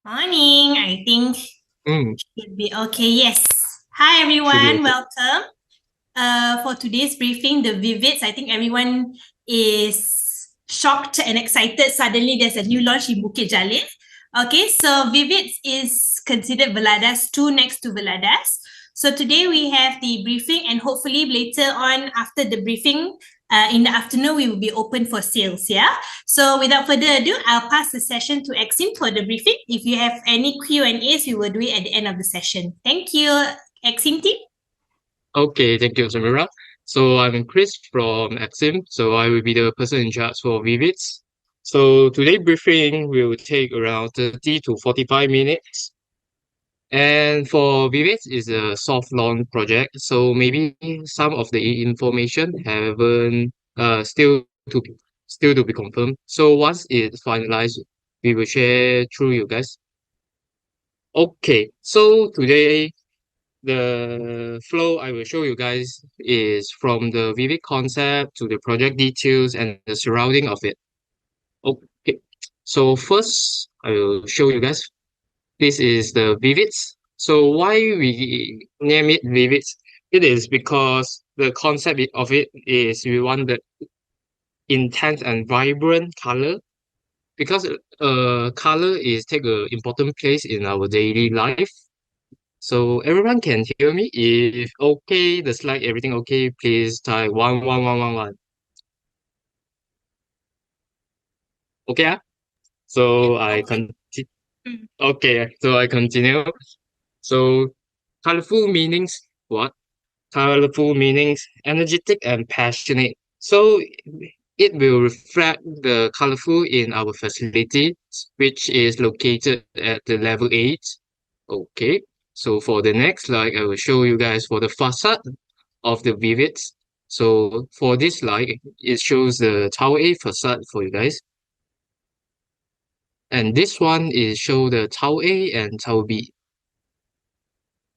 Morning. I think Mm, should be okay. Yes. Hi should be everyone. okay. Welcome. For today's briefing, the Vividz. I think everyone is shocked and excited. Suddenly, there's a new launch in Bukit Jalil. Okay, so Vividz is considered Veladas 2 next to Veladas. So today we have the briefing, and hopefully later on after the briefing, in the afternoon we will be open for sales. Yeah. So without further ado, I'll pass the session to Exim for the briefing. If you have any Q&As, we will do it at the end of the session. Thank you, Exim team. Okay, thank you, Samira. So I'm Chris from Exim. So I will be the person in charge for Vividz. So today briefing will take around 30 to 45 minutes. And for Vividz is a soft launch project. So maybe some of the information haven't to be still to be confirmed. So once it's finalized, we will share through you guys. Okay, so today the flow I will show you guys is from the vivid concept to the project details and the surrounding of it. Okay, so first I will show you guys. This is the Vividz. So why we name it Vividz? It is because the concept of it is we want the intense and vibrant color because color is take a important place in our daily life. So everyone can hear me? If okay, the slide, everything okay, please type 11111. Okay, ah? Yep. So I Okay. continue. Mm. Okay, so I continue. So colorful meanings, what? Colorful meanings, energetic and passionate. So it will reflect the colorful in our facility, which is located at the level 8. Okay, so for the next slide, I will show you guys for the facade of the Vividz. So for this slide, it shows the Tower A facade for you guys. And this one is show the Tower A and Tower B.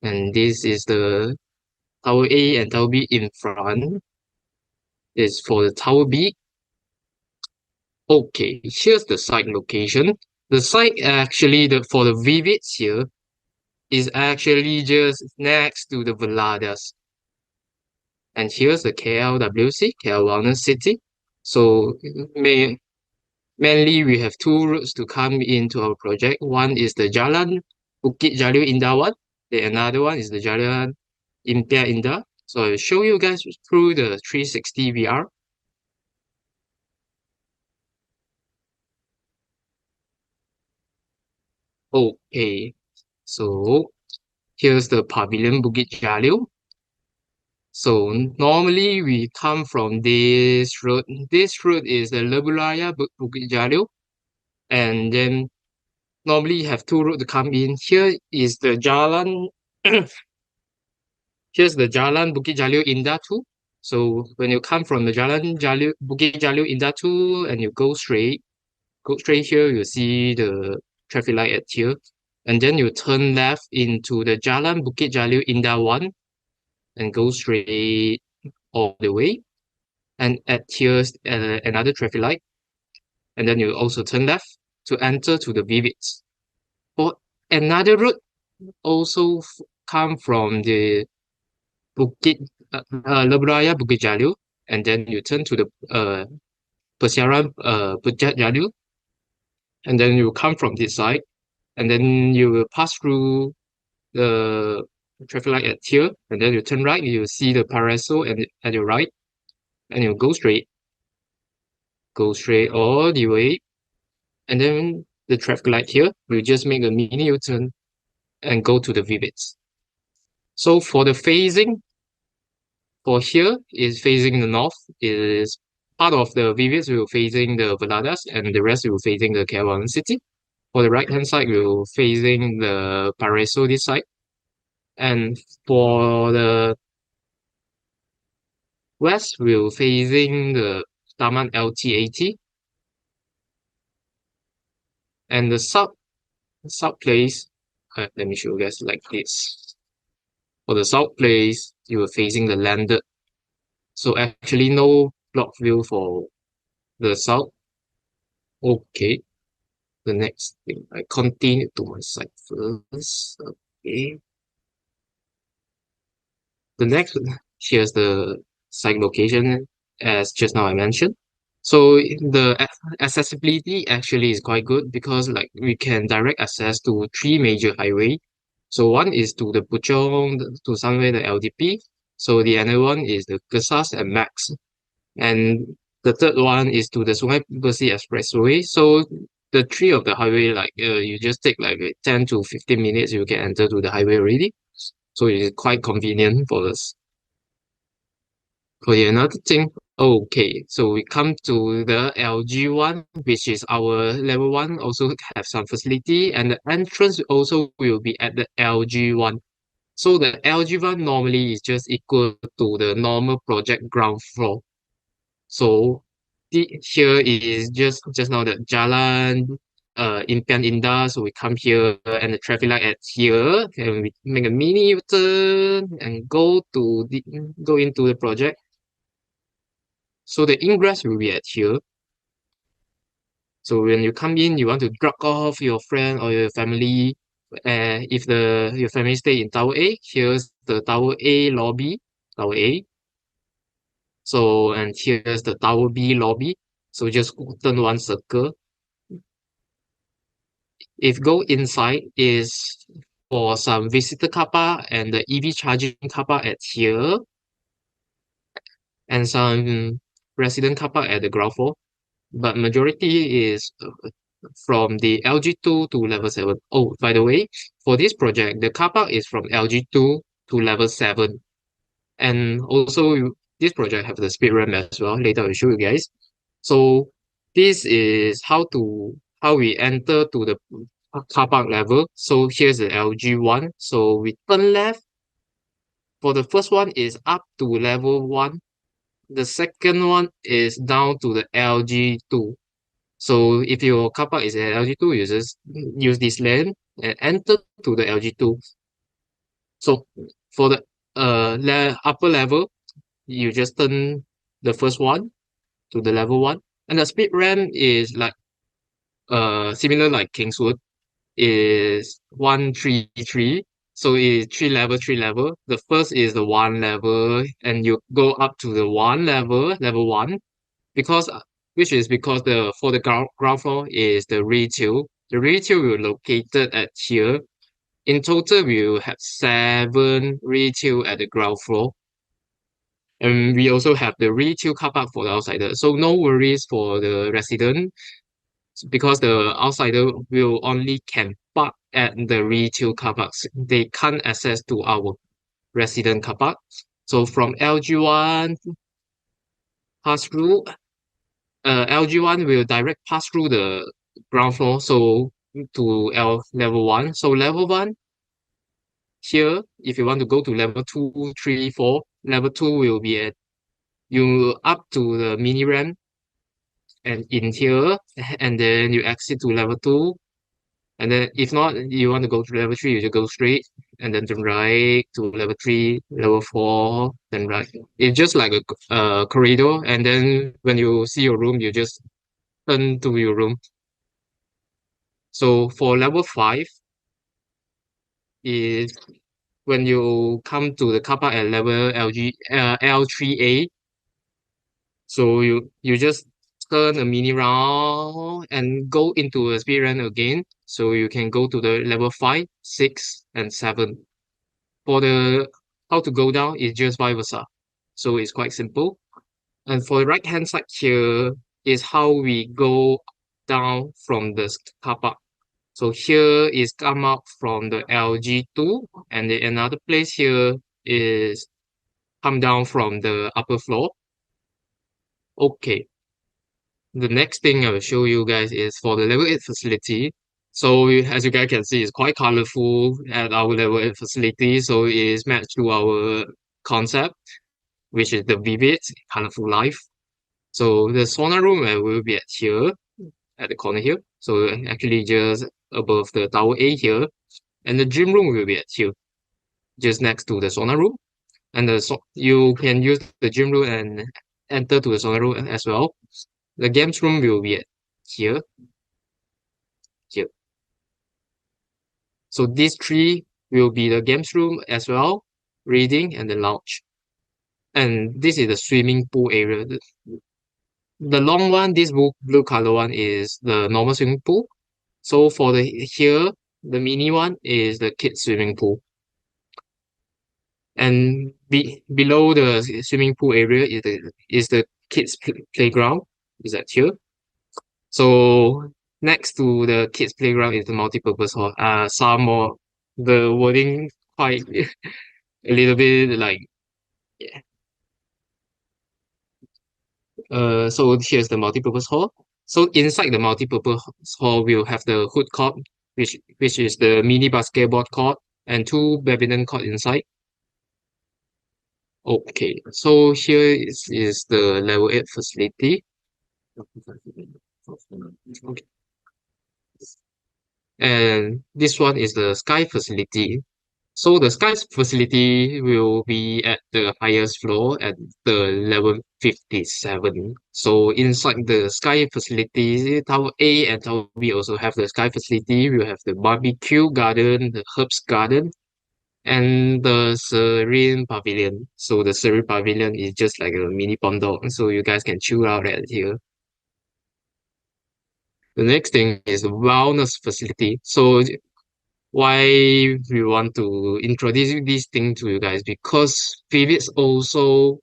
And this is the Tower A and Tower B in front is for the Tower B. Okay, here's the site location. The site actually for the Vividz here is actually just next to the Veladas. And here's the KLWC, KL Wellness City. So mainly we have two routes to come into our project. One is the Jalan Bukit Jalil Indah one. The another one is the Jalan Impian Indah. So I'll show you guys through the 360 VR. Okay, so here's the Pavilion Bukit Jalil. So normally we come from this road. This road is the Lebuh Bukit Jalil. And then normally you have two routes to come in. Here is the Jalan Here's the Jalan Bukit Jalil Indah 2. So when you come from the Jalan Jalil Bukit Jalil Indah 2 and you go straight here, you see the traffic light at here. And then you turn left into the Jalan Bukit Jalil Indah 1 and go straight all the way. And at here's another traffic light. And then you also turn left to enter to the Vividz. For another route also come from the Bukit Lebraya Bukit Jalil, and then you turn to the Persiaran Bukit Jalil, and then you come from this side, and then you will pass through the traffic light at here, and then you turn right, you see the parasol and at your right, and you go straight all the way, and then the traffic light here, you just make a mini U-turn and go to the Vividz. So for the phasing, for here is facing the north, is part of the Vividz will facing the Veladas and the rest will facing the Caravana City. For the right hand side, will facing the Paraiso this side. And for the west, will facing the Taman LT80. And the south place, let me show you guys like this. For the south place, you are facing the landed. So actually no block view for the south. Okay. the next thing. I continue to my site first. Okay. The next, here's the site location as just now I mentioned. So the accessibility actually is quite good because like we can direct access to three major highway. So one is to the Puchong, to somewhere the LDP. So the other one is the Kesas and Max. And the third one is to the Sungai Besi Expressway. So the three of the highway, like you just take like 10 to 15 minutes, you can enter to the highway already. So it's quite convenient for us. For the another thing, okay, so we come to the LG one, which is our level one, also have some facility, and the entrance also will be at the LG one. So the LG one normally is just equal to the normal project ground floor. So here is just now the Jalan Impian Indah. So we come here and the traffic light at here, and we make a mini U-turn and go into the project. So the ingress will be at here. So when you come in, you want to drop off your friend or your family. If your family stay in Tower A, here's the Tower A lobby, Tower A. So and here's the Tower B lobby. So just turn one circle. If go inside is for some visitor car park and the EV charging car park at here, and some resident car park at the ground floor. But majority is from the LG2 to level 7. Oh, by the way, for this project, the car park is from LG2 to level 7. And also, this project have the speed ramp as well. Later, I'll show you guys. So this is how we enter to the car park level. So here's the LG1. So we turn left. For the first one is up to level 1. The second one is down to the LG2. So if your car park is at LG2, you just use this lane and enter to the LG2. So for the upper level, you just turn the first one to the level 1. And the speed ramp is like similar like Kingswood is 133. So it's three level. The first is the one level, and you go up to the one level, level 1, because which is because the for the ground floor is the retail. The retail will located at here. In total, we will have 7 retail at the ground floor. And we also have the retail car park for the outsider. So no worries for the resident because the outsider will only can park at the retail car parks. They can't access to our resident car park. So from LG1 pass through, LG1 will direct pass through the ground floor, so to level 1. So level 1 here, if you want to go to level 2, 3, 4, level 2 will be at you up to the mini ramp and in here, and then you exit to level 2. And then if not, you want to go to level 3, you just go straight and then turn right to level 3, level 4, then right. It's just like a corridor, and then when you see your room, you just turn to your room. So for level 5 is when you come to the car park at level L3A. So you just turn a mini round and go into a speed run again. So you can go to the level 5, 6, and 7. For the how to go down is just vice versa. So it's quite simple. And for the right hand side here is how we go down from the car park. So here is come out from the LG2, and the another place here is come down from the upper floor. Okay, the next thing I will show you guys is for the level 8 facility. So as you guys can see, it's quite colorful at our level 8 facility. So it is matched to our concept, which is the Vividz, colorful life. So the sauna room will be at here, at the corner here. So actually just above the tower A here. And the gym room will be at here, just next to the sauna room. And you can use the gym room and enter to the sauna room as well. The games room will be at here. here. So these three will be the games room as well, reading and the lounge. And this is the swimming pool area. The long one, this blue color one is the normal swimming pool. So for the here, the mini one is the kids swimming pool. And below the swimming pool area is the kids playground. Is that here? So next to the kids playground is the multi-purpose hall. Some more the wording quite a little bit like yeah. So here's the multi-purpose hall. So inside the multi-purpose hall, we'll have the hood court, which is the mini basketball court and two badminton court inside. Okay, so here is the level 8 facility. Okay. And this one is the sky facility. So the sky facility will be at the highest floor at the level 57. So inside the sky facility, Tower A and Tower B also have the sky facility. We have the barbecue garden, the herbs garden, and the serene pavilion. So the serene pavilion is just like a mini pond, so you guys can chill out at here. The next thing is the wellness facility. So why we want to introduce this thing to you guys because Vividz also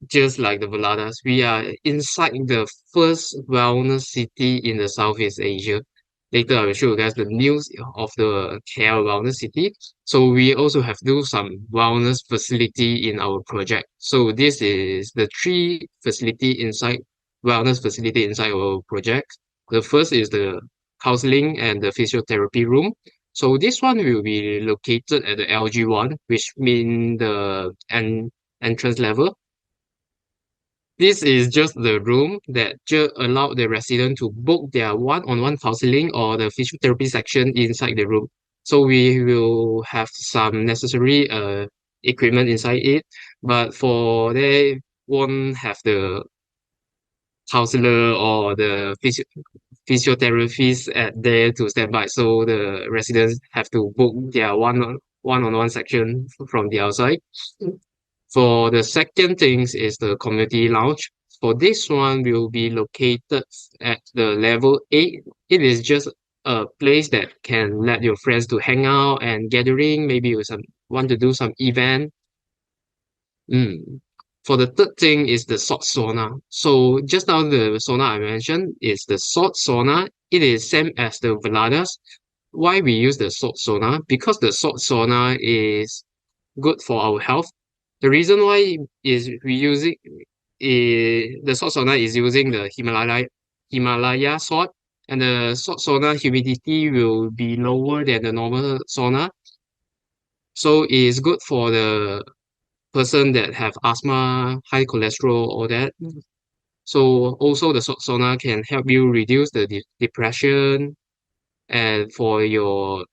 just like the Valadas, we are inside the first wellness city in the Southeast Asia. Later, I will show you guys the news of the KL wellness city. So we also have do some wellness facility in our project. So this is the three facility inside wellness facility inside our project. The first is the counseling and the physiotherapy room. So this one will be located at the LG1, which mean the entrance level. This is just the room that just allow the resident to book their one-on-one counseling or the physiotherapy section inside the room. So we will have some necessary equipment inside it, but for they won't have the counselor or the physiotherapist at there to stand by. So the residents have to book their one-on-one section from the outside. For the second things is the community lounge. For this one will be located at the level 8. It is just a place that can let your friends to hang out and gathering, maybe you want to do some event. Mm. For the third thing is the salt sauna. So just now the sauna I mentioned is the salt sauna. It is same as the Veladas. Why we use the salt sauna? Because the salt sauna is good for our health. The reason why is we using the salt sauna is using the Himalaya salt, and the salt sauna humidity will be lower than the normal sauna. So it's good for the person that have asthma, high cholesterol, all that. So also the salt sauna can help you reduce the depression, and for your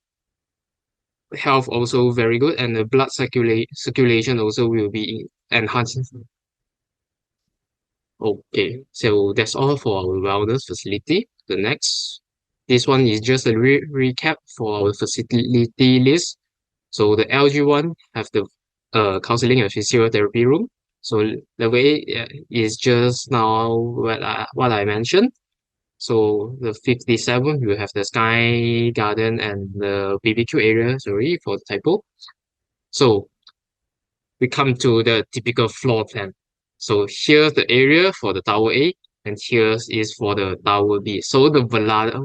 health also very good, and the blood circulation also will be enhanced. Okay, so that's all for our wellness facility. The next, this one is just a recap for our facility list. So the LG one have the counseling and physiotherapy room. So the way is just now what I mentioned. So the 57, you have the sky garden and the BBQ area. Sorry for the typo. So we come to the typical floor plan. So here's the area for the tower A, and here is for the tower B. So the Velada,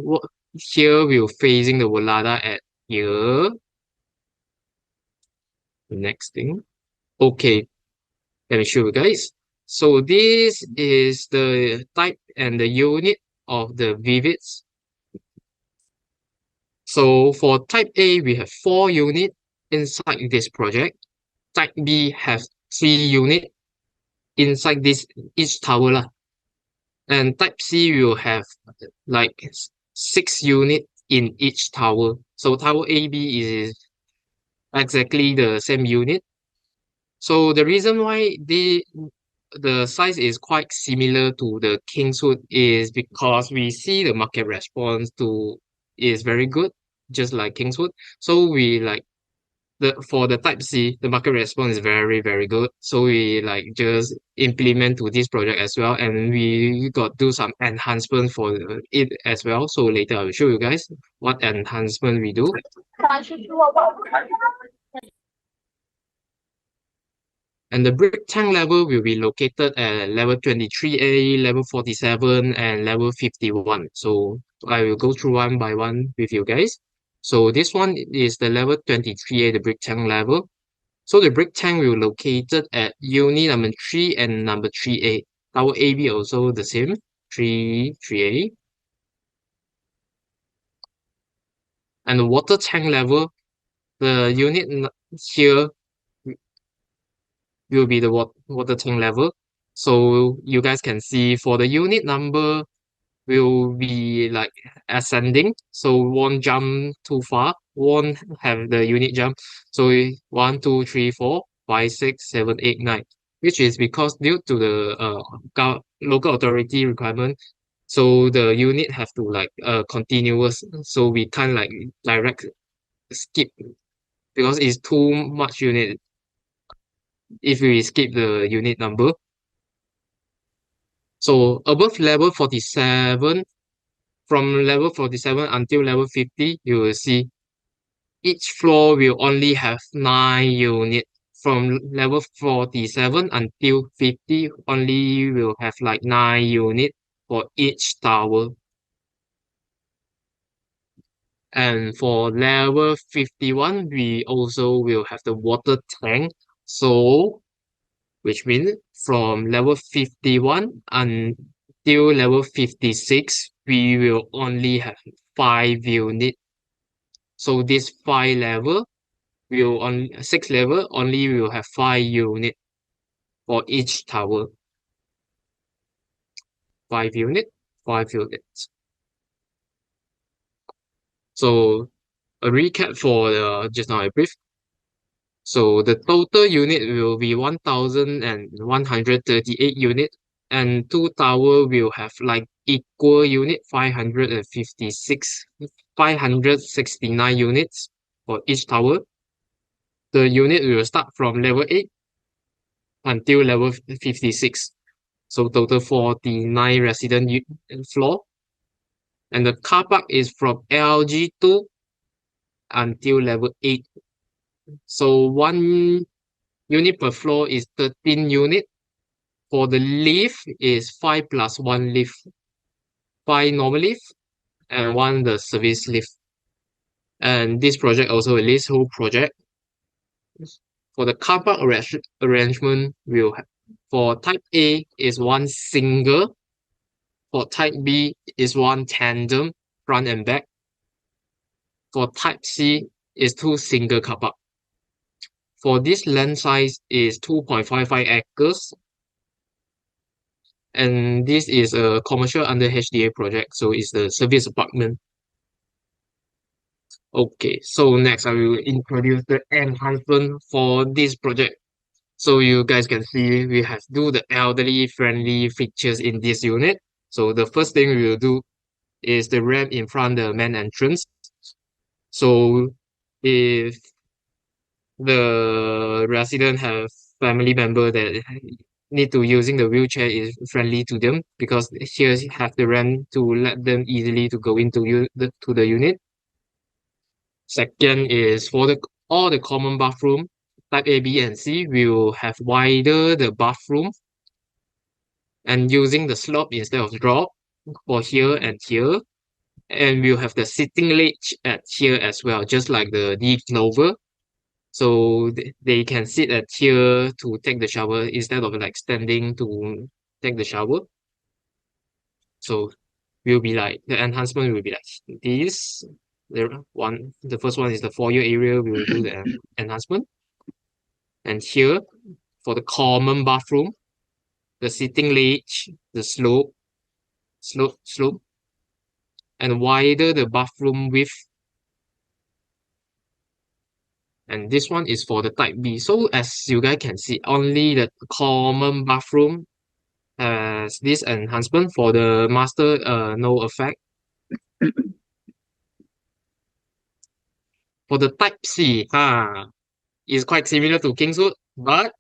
here we're facing the Velada at here. The next thing. Okay, let me show you guys. So this is the type and the unit of the Vividz. So for type A, we have 4 units inside this project. Type B has 3 units inside this each tower lah. And type C will have like 6 units in each tower. So tower AB is exactly the same unit. So the reason why the size is quite similar to the Kingswood is because we see the market response to is very good, just like Kingswood. So we like for the type C, the market response is very, very good. So we like just implement to this project as well, and we got do some enhancement for it as well. So later I will show you guys what enhancement we do. And the brick tank level will be located at level 23A, level 47, and level 51. So I will go through one by one with you guys. So this one is the level 23A, the brick tank level. So the brick tank will located at unit number 3 and number 3A. Our AB also the same, 3A. And the water tank level, the here will be the water tank level. So you guys can see for the unit number will be like ascending, so won't jump too far, won't have the unit jump. So 1, 2, 3, 4, 5, 6, 7, 8, 9, which is because due to the local authority requirement, so the unit have to like continuous, so we can't like direct skip because it's too much unit if we skip the unit number. So above level 47, from level 47 until level 50, you will see each floor will only have 9 units. From level 47 until 50, only will have like 9 units for each tower. And for level 51, we also will have the water tank. So, which means from level 51 until level 56, we will only have 5 units. So this 5 level will on 6 level only will have 5 units for each tower. 5 units, 5 units. So a recap for the just now I brief. So the total unit will be 1,138 units, and two tower will have like equal unit 569 units for each tower. The unit will start from level 8 until level 56. So total 49 resident floor. And the car park is from LG2 until level 8. So one unit per floor is 13 unit. For the lift is 5 plus 1 lift. 5 normal lift and 1 the service lift. And this project also a leasehold project. For the car park arrangement, will have for type A is 1 single. For type B is 1 tandem, front and back. For type C is 2 single car park. For this land size is 2.55 acres. And this is a commercial under HDA project, so it's the service apartment. Okay, so next I will introduce the enhancement for this project. So you guys can see we have do the elderly friendly features in this unit. So the first thing we will do is the ramp in front of the main entrance. So if the resident have family member that need to using the wheelchair is friendly to them because here have the ramp to let them easily to go into to the unit. Second is for the all the common bathroom type A, B, and C will have wider the bathroom and using the slope instead of drop for here and here. And we'll have the sitting ledge at here as well, just like the D Clover. So they can sit at here to take the shower instead of like standing to take the shower. So will be like the enhancement will be like this. The first one is the foyer area. We will do the enhancement. And here for the common bathroom, the sitting ledge, the slope, and wider the bathroom width. And this one is for the type B. So as you guys can see, only the common bathroom has this enhancement. For the master, no effect. For the Type C, is quite similar to Kingswood, but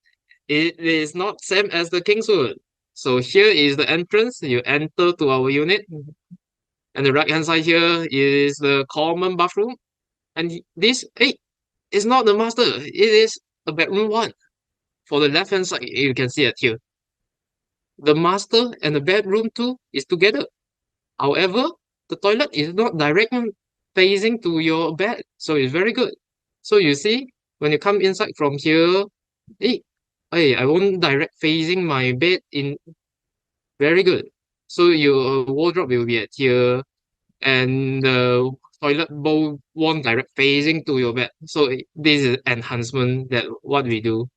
it is not same as the Kingswood. So here is the entrance. You enter to our unit, and the right hand side here is the common bathroom. And this, hey, is not the master. It is a bedroom one. For the left hand side, you can see it here. The master and the bedroom two is together. However, the toilet is not direct facing to your bed, so it's very good. So you see, when you come inside from here, hey, hey, I won't direct facing my bed in very good. So your wardrobe will be at here, and the toilet bowl won't direct facing to your bed. So this is enhancement that what we do.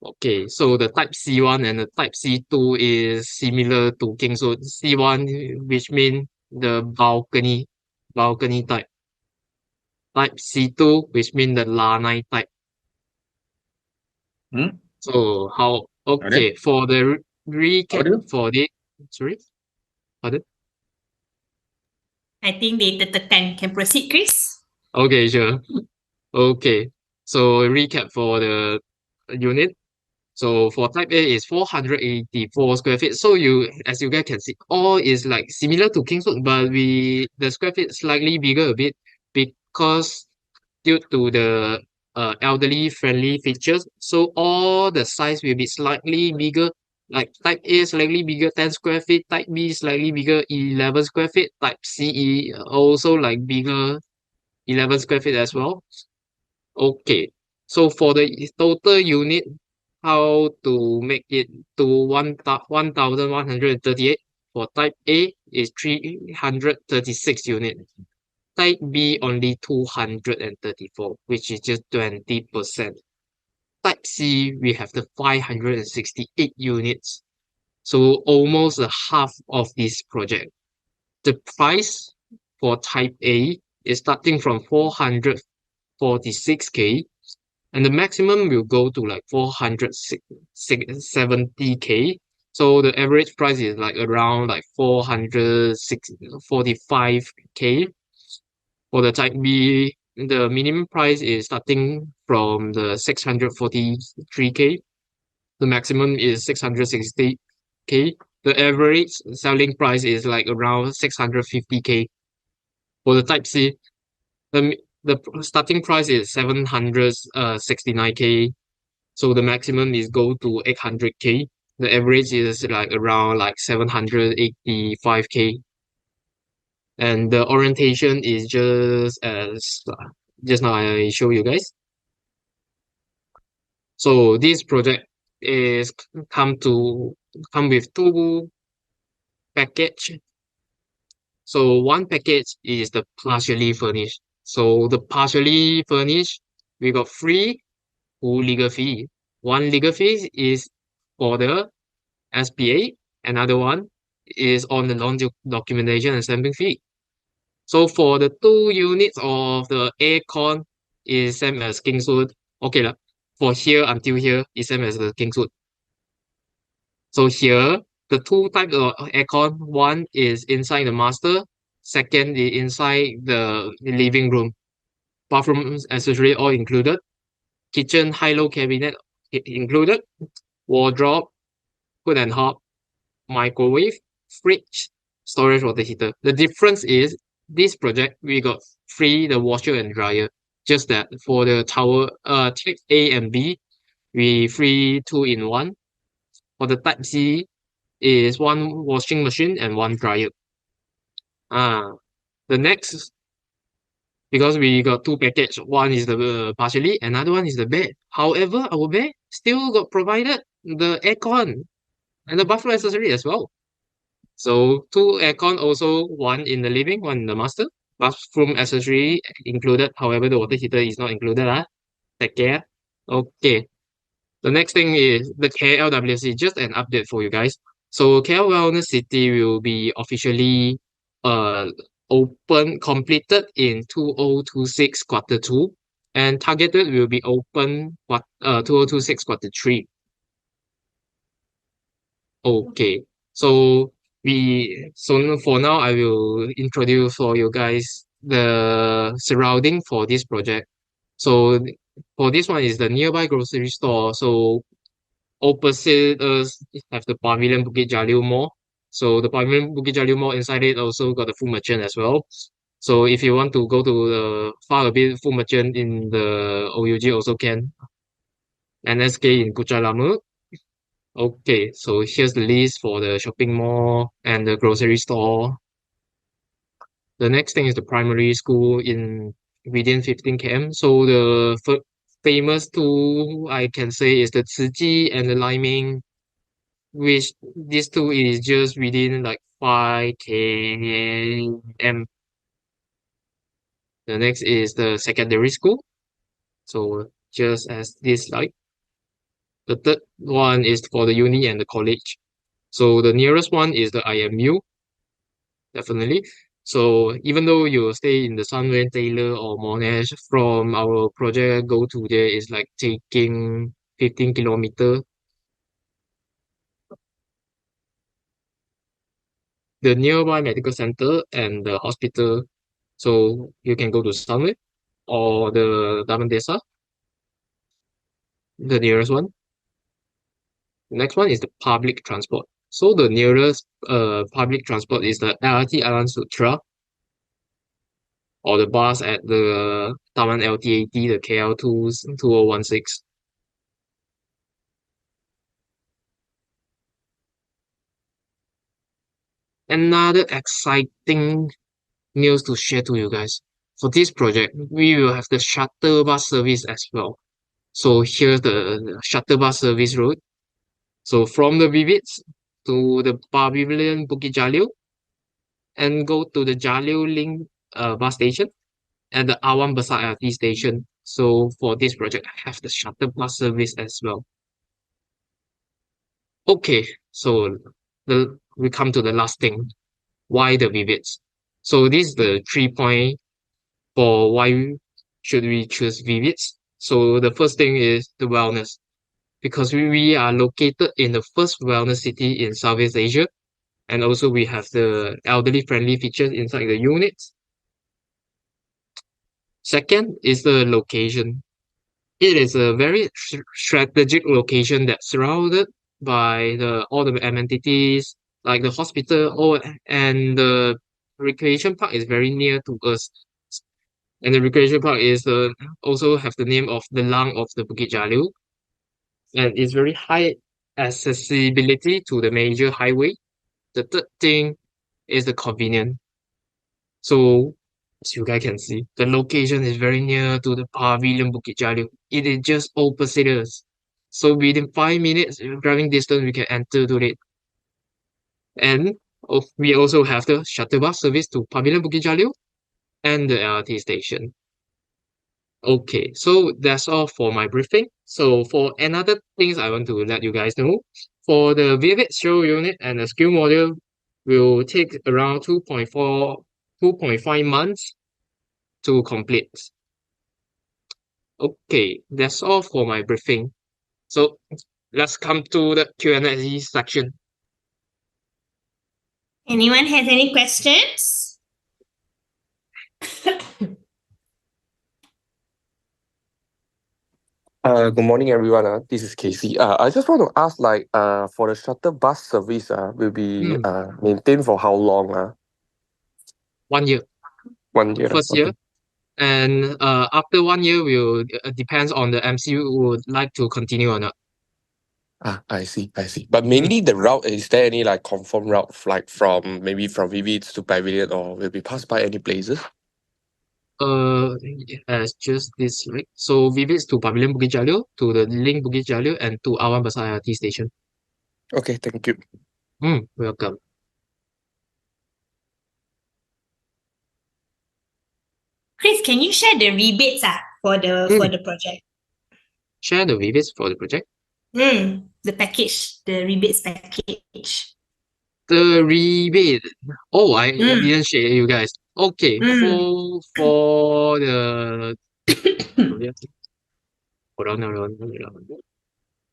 Okay, so the type C1 and the type C2 is similar to Kingswood. C1, which mean the balcony type. Type C2, which mean the lanai type. Hmm? So how, Okay. okay, for the How recap do? for the, sorry, pardon? I think they tertekan. Can proceed, Chris? Okay, sure. Okay, so recap for the unit. So for type A is 484 square feet. So you, as you guys can see, all is like similar to Kingswood, but the square feet slightly bigger a bit because due to the elderly friendly features. So all the size will be slightly bigger. Like type A slightly bigger, 10 square feet. Type B slightly bigger, 11 square feet. Type CE also like bigger, 11 square feet as well. Okay, so for the total unit, how to make it to 1,138 for type A is 336 unit. Type B only 234, which is just 20%. Type C, we have the 568 units. So almost a half of this project. The price for type A is starting from 446K, and the maximum will go to like 470K. So the average price is like around like 445K. For the type B, the minimum price is starting from the 643K. The maximum is 660K. The average selling price is like around 650K. For the type C, the starting price is 769K. So the maximum is go to 800K. The average is like around like 785K. And the orientation is just as just now I show you guys. So this project is come with two package. So one package is the partially furnished. So the partially furnished, we got free full legal fee. One legal fee is for the SPA, another one is on the loan documentation and stamping fee. So for the two units of the aircon is same as Kingswood. Okay lah. For here until here is same as the Kingswood. So here the two types of aircon, one is inside the master, second is inside the living room. Bathroom accessory all included. Kitchen high-low cabinet included. Wardrobe, food and hob, microwave, fridge, storage water heater. The difference is this project we got free the washer and dryer. Just that for the tower type A and B, we free two in one. For the type C is one washing machine and one dryer. The next, because we got two package, one is the partially, another one is the bed. However, our bed still got provided the aircon and the bathroom accessory as well. So two aircon also, one in the living, one in the master. Bathroom accessory included. However, the water heater is not included. Take care. Okay. The next thing is the KLWC. Just an update for you guys. So KL Wellness City will be officially uh completed in 2026 quarter two, and targeted will be open 2026 quarter three. Okay. So For now I will introduce for you guys the surrounding for this project. So for this one is the nearby grocery store. So opposite us have the Pavilion Bukit Jalil Mall. So the Pavilion Bukit Jalil Mall inside it also got the food merchant as well. So if you want to go to the far a bit food merchant in the OUG also can. NSK in Kuchai Lama. Okay, so here's the list for the shopping mall and the grocery store. The next thing is the primary school in within 15 km. So the famous two I can say is the Tzu and the Liming, which these two is just within like 5 km. The next is the secondary school. So just as this like the third one is for the uni and the college. So the nearest one is the IMU, definitely. So even though you stay in the Sunway, Taylor or Monash, from our project go to there is like taking 15 kilometer. The nearby medical center and the hospital. So you can go to Sunway or the Taman Desa, the nearest one. The next one is the public transport. So the nearest public transport is the LRT Alan Sutra or the bus at the Taman LTAT, the KL2 2016. Another exciting news to share to you guys. For this project, we will have the shuttle bus service as well. So here's the shuttle bus service route. So from the Vividz to the Pavilion Bukit Jalil and go to the Jalil Link bus station and the Awam Besar LRT station. So for this project, I have the shuttle bus service as well. Okay, so we come to the last thing. Why the Vividz? So this is the 3 point for why should we choose Vividz. So the first thing is the wellness, because we are located in the first wellness city in Southeast Asia, and also we have the elderly friendly features inside the units. Second is the location. It is a very strategic location that's surrounded by the all the amenities like the hospital and the recreation park is very near to us. And the recreation park is also have the name of the lung of the Bukit Jalil, and it's very high accessibility to the major highway. The third thing is the convenience. So as you guys can see, the location is very near to the Pavilion Bukit Jalil. It is just opposite us. So within 5 minutes driving distance, we can enter to it. And we also have the shuttle bus service to Pavilion Bukit Jalil and the LRT station. Okay, so that's all for my briefing. So for another things I want to let you guys know, for the Vivid show unit and the skill module will take around 2.5 months to complete. Okay, that's all for my briefing. So let's come to the Q&A section. Anyone has any questions? Good morning, everyone. This is Casey. I just want to ask, for the shuttle bus service, will be Hmm, maintained for how long? 1 year, 1 year. first Okay. year. And after 1 year will depends on the MC who would like to continue or not. I see. I see. But Hmm. mainly the route, is there any like confirmed route, like from maybe from Vividz to Pavilion, or will be passed by any places? As just this right. So Vividz to Pavilion Bukit Jalil, to the Link Bukit Jalil, and to Awam Besar LRT station. Okay, thank you. Welcome. Chris, can you share the rebates for Hmm, the project? Share the Vividz for the project. The package, the rebates package. The rebate. Oh, I Mm. didn't share you guys. Okay, Mm. for the hold on, hold on, hold on.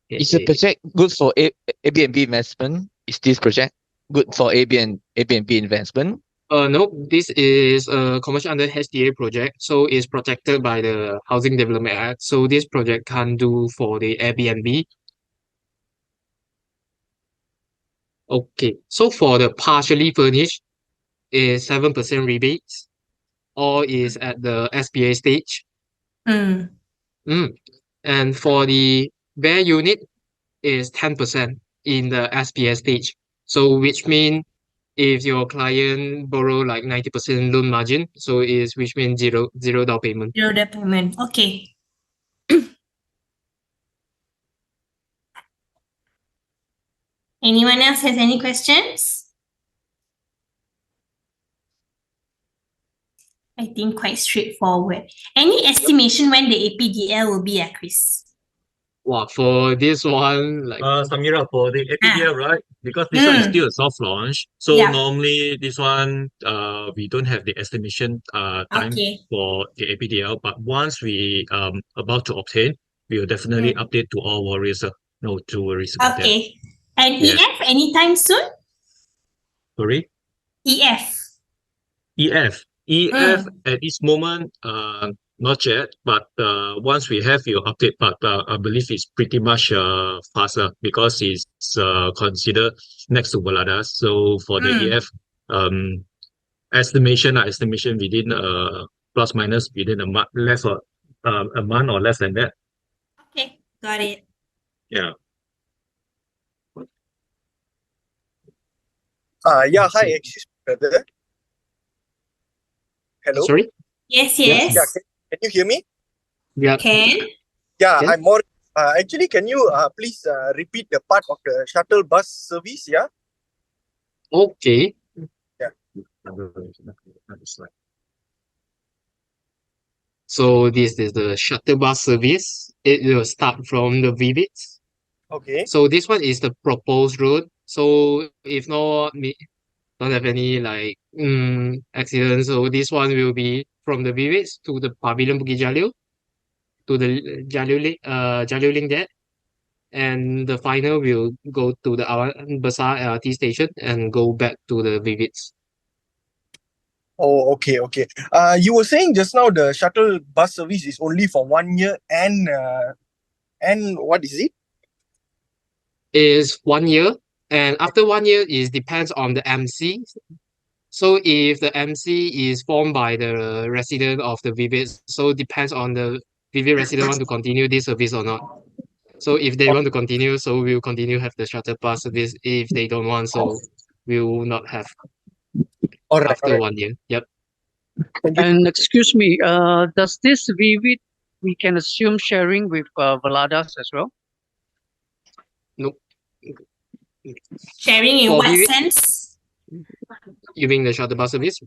Is the Eh, project good for Airbnb investment? Is this project? good for Airbnb investment? No, this is a commercial under HDA project, so it's protected by the Housing Development Act. So this project can't do for the Airbnb. Okay, so for the partially furnished is 7% rebates, or is at the SPA stage. Mm. And for the bare unit is 10% in the SPA stage. So which mean if your client borrow like 90% loan margin, so is which means zero down payment. Zero down payment. Okay. Anyone else has any questions? I think quite straightforward. Any estimation when the APDL will be, Chris? Wow, for this one, like Samira, for the APDL, right? Because this one is still a soft launch. So Yeah. normally this one, we don't have the estimation time Okay. for the APDL. But once we about to obtain, we will definitely update to all warriors. No two worries about that. Okay. And Yes. EF anytime soon? Sorry? EF. EF at this moment, not yet, but once we have your update, but I believe it's pretty much faster because it's considered next to Valadas. So for the EF, estimation within plus minus within a month, a month or less than that. Okay, got it. Yeah. Yeah, hi, Exim brother. Hello. sorry? Yes. Yeah, can you hear me? Yeah. Can. Yeah, Yes. I'm more. Actually, can you please repeat the part of the shuttle bus service? Yeah. Okay. Yeah. So this is the shuttle bus service. It will start from the Vividz. Okay. So this one is the proposed route. So if don't have any like accidents, so this one will be from the Vividz to the Pavilion Bukit Jalil, to the Jalil link there. And the final will go to the Awan Besar LRT station and go back to the Vividz. Oh, okay. You were saying just now the shuttle bus service is only for 1 year, and what is it? Is 1 year, and after 1 year is depends on the MC. So if the MC is formed by the resident of the Vividz, so depends on the Vividz resident want to continue this service or not. So if they want to continue, so we'll continue have the shuttle bus service. If they don't want, so we will not have after 1 year. Yep. And excuse me, does this Vivid we can assume sharing with Valadas as well? No. Sharing in For what Vividz? sense? You mean the shuttle bus service?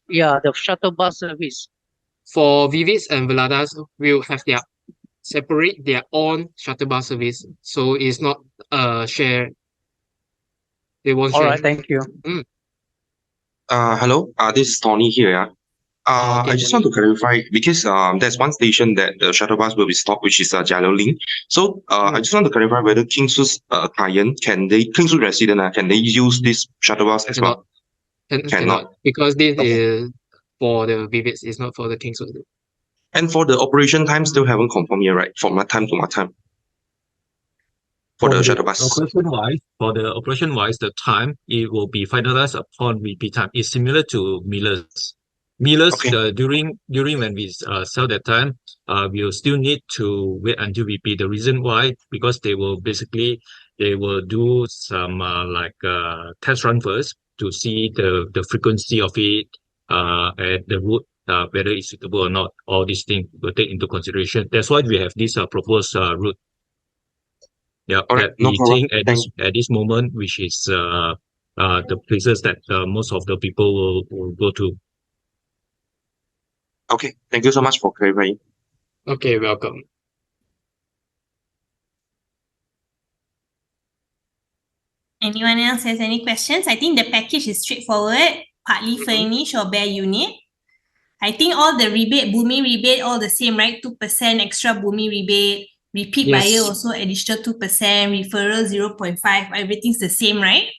Yeah, the shuttle bus service. For Vividz and Valadas will have their separate their own shuttle bus service. So it's not share. They won't All share. right, thank you. Hello, this is Tony here. Yeah. Okay, I just want to clarify because there's one station that the shuttle bus will be stopped, which is Jalil link. So I just want to clarify whether Kingswood's client Kingswood resident can they use this shuttle bus as well? Cannot, because this is for the Vividz, it's not for the Kingswood. And for the operation time, still haven't confirmed yet, right? From what time to what time? For the shuttle bus. For the operation wise, the time it will be finalized upon repeat time. It's similar to Miller's. During when we sell that time, we'll still need to wait until repeat. The reason why, because they will do some test run first to see the frequency of it, and the route, whether it's suitable or not. All these things will take into consideration. That's why we have this proposed route. Yeah, Alright, that no we problem. think at this moment, which is the places that most of the people will go to. Okay, thank you so much for clarifying. Okay, welcome. Anyone else has any questions? I think the package is straightforward, partly furnished or bare unit. I think all the rebate, Bumi rebate, all the same, right? 2% extra Bumi rebate, repeat Yes. buyer also additional 2%, referral 0.5, everything's the same, right?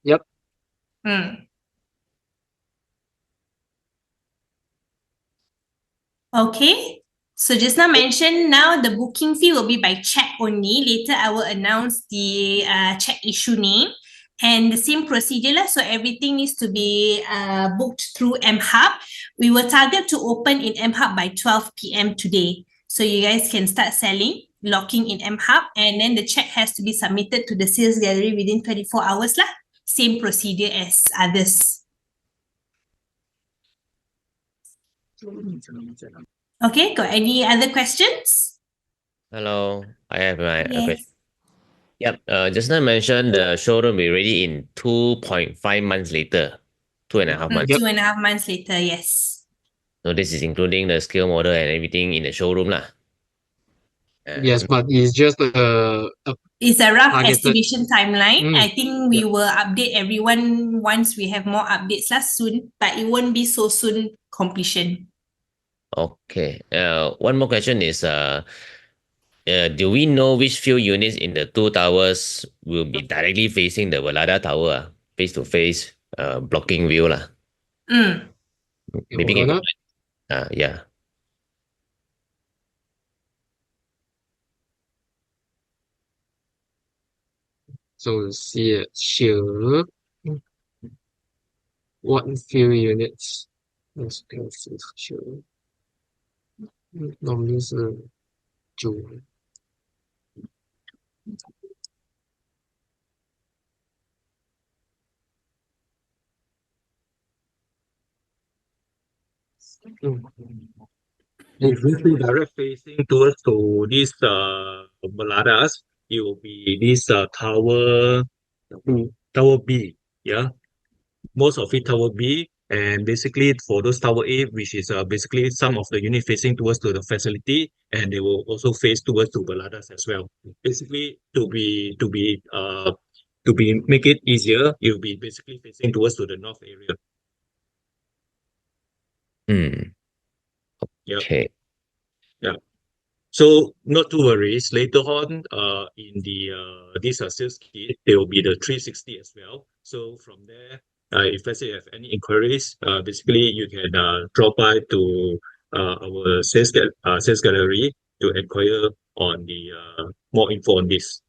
Yep. Okay. So just now mentioned, now the booking fee will be by check only. Later, I will announce the check issue name and the same procedure. So everything needs to be booked through MHub. We will target to open in MHub by 12 p.m. today. So you guys can start selling, locking in MHub, and then the check has to be submitted to the sales gallery within 24 hours lah. Same procedure as others. Okay, got any other questions? Hello, I have my Yes. question. Yep. Just now mentioned the showroom will be ready in 2.5 months later, 2.5 months. 2.5 months later, yes. So this is including the scale model and everything in the showroom lah. Yes, but it's just It's a rough targeted. estimation timeline. Mm, I think we will update everyone once we have more updates lah soon, but it won't be so soon completion. Okay. One more question is do we know which few units in the two towers will be directly facing the Velada Tower, face to face, blocking view lah? Maybe you can comment. Yeah. So see it here. What few units? Let's go see here. Normally 是9。If we do direct facing towards to these Maladas, it will be this tower B. Yeah, most of it tower B, and basically for those tower A, which is basically some of the unit facing towards to the facility, and they will also face towards to Maladas as well. Basically, to make it easier, it will be basically facing towards to the north area. Yeah. Okay. Yeah. So not to worry. Later on, in the this sales kit, there will be the 360 as well. So from there, if let's say you have any inquiries, basically you can drop by to our sales gallery to inquire on the more info on this.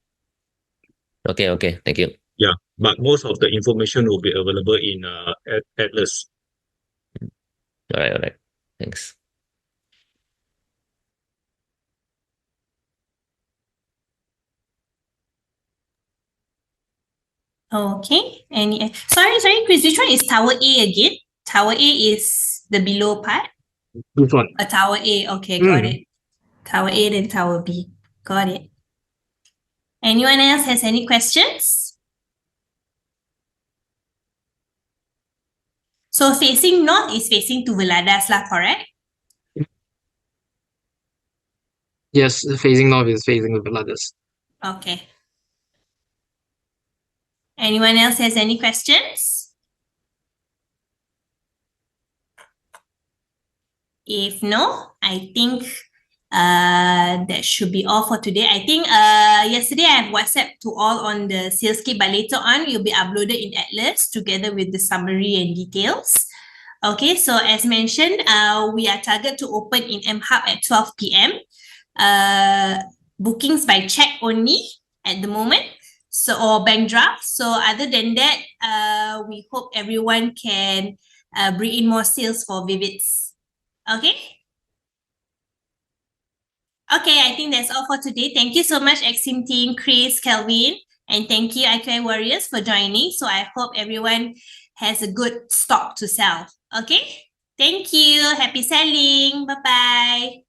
Okay. Thank you. Yeah, but most of the information will be available in Atlas. All right. Thanks. Okay. Sorry, Chris, which one is Tower A again? Tower A is the below part? Which one? Tower A. Okay, got it. Tower A, then Tower B. Got it. Anyone else has any questions? So facing north is facing to Veladas lah, correct? Yes, facing north is facing the Veladas. Okay. Anyone else has any questions? If no, I think that should be all for today. I think yesterday I have WhatsApp to all on the sales kit, but later on it will be uploaded in Atlas together with the summary and details. Okay, so as mentioned, we are targeted to open in MHub at 12 p.m. Bookings by check only at the moment. So, or bank draft. So other than that, we hope everyone can bring in more sales for Vividz. Okay? Okay, I think that's all for today. Thank you so much, Exim team, Chris, Kelvin, and thank you, IQI Warriors, for joining. So I hope everyone has a good stock to sell. Okay? Thank you. Happy selling. Bye-bye.